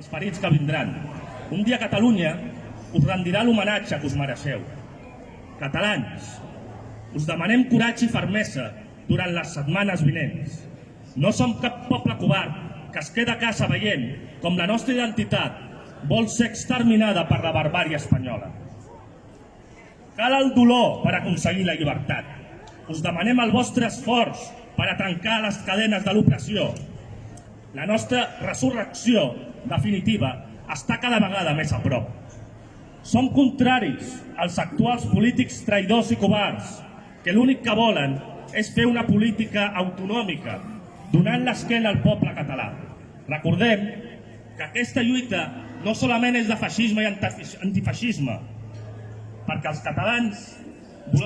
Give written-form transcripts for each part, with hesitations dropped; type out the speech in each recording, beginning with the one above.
Els ferits que vindran. Un dia Catalunya us rendirà l'homenatge que us mereixeu. Catalans, us demanem coratge i fermesa durant les setmanes vinents. No som cap poble covard que es queda a casa veient com la nostra identitat vol ser exterminada per la barbàrie espanyola. Cal el dolor per aconseguir la llibertat. Us demanem el vostre esforç per a trencar les cadenes de l'opressió. La nostra resurrecció definitiva està cada vegada més a prop. Som contraris als actuals polítics traïdors i covards que l'únic que volen és fer una política autonòmica, donant l'esquena al poble català. Recordem que aquesta lluita no solament és de feixisme i antifeixisme, perquè els catalans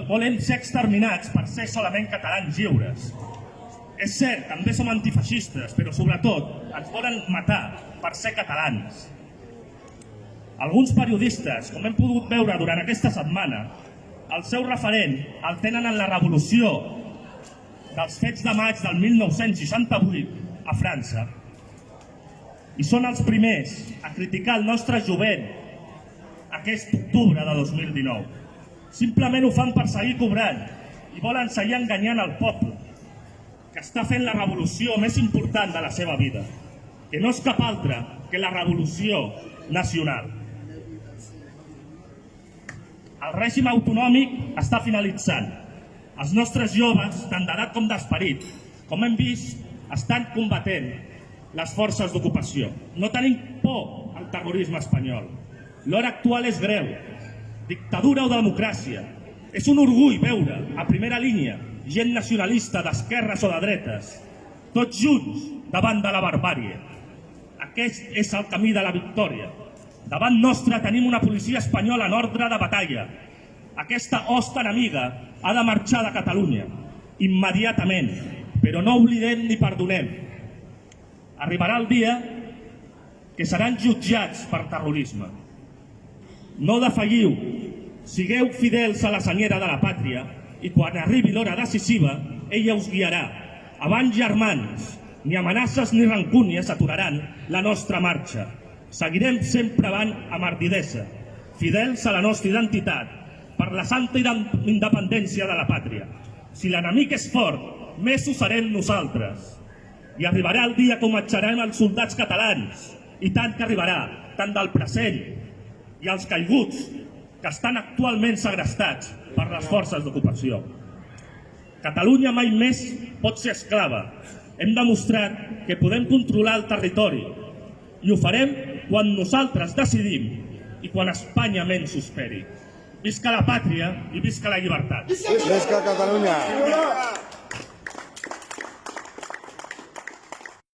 volen ser exterminats per ser solament catalans lliures. És cert, també som antifeixistes, però sobretot ens volen matar per ser catalans. Alguns periodistes, com hem pogut veure durant aquesta setmana, el seu referent el tenen en la revolució dels fets de maig del 1968 a França i són els primers a criticar el nostre jovent aquest octubre de 2019. Simplement ho fan per seguir cobrant i volen seguir enganyant el poble que està fent la revolució més important de la seva vida, que no és cap altra que la revolució nacional. El règim autonòmic està finalitzant. Els nostres joves, tant d'edat com d'esperit, com hem vist, estan combatent les forces d'ocupació. No tenim por al terrorisme espanyol. L'hora actual és greu. Dictadura o democràcia. És un orgull veure, a primera línia, gent nacionalista d'esquerres o de dretes, tots junts davant de la barbàrie. Aquest és el camí de la victòria. Davant nostre tenim una policia espanyola en ordre de batalla. Aquesta hoste enemiga ha de marxar de Catalunya, immediatament, però no oblidem ni perdonem. Arribarà el dia que seran jutjats per terrorisme. No defalliu, sigueu fidels a la senyera de la pàtria i quan arribi l'hora decisiva, ella us guiarà. Abans, germans, ni amenaces ni rancúnies aturaran la nostra marxa. Seguirem sempre avant amb ardidesa, fidels a la nostra identitat, per la santa independència de la pàtria. Si l'enemic és fort, més ho serem nosaltres. I arribarà el dia que homenatjarem els soldats catalans, i tant que arribarà, tant del present i els caiguts que estan actualment segrestats per les forces d'ocupació. Catalunya mai més pot ser esclava. Hem demostrat que podem controlar el territori i ho farem quan nosaltres decidim i quan Espanya menys ho esperi. Visca la pàtria i visca la llibertat. Visca Catalunya!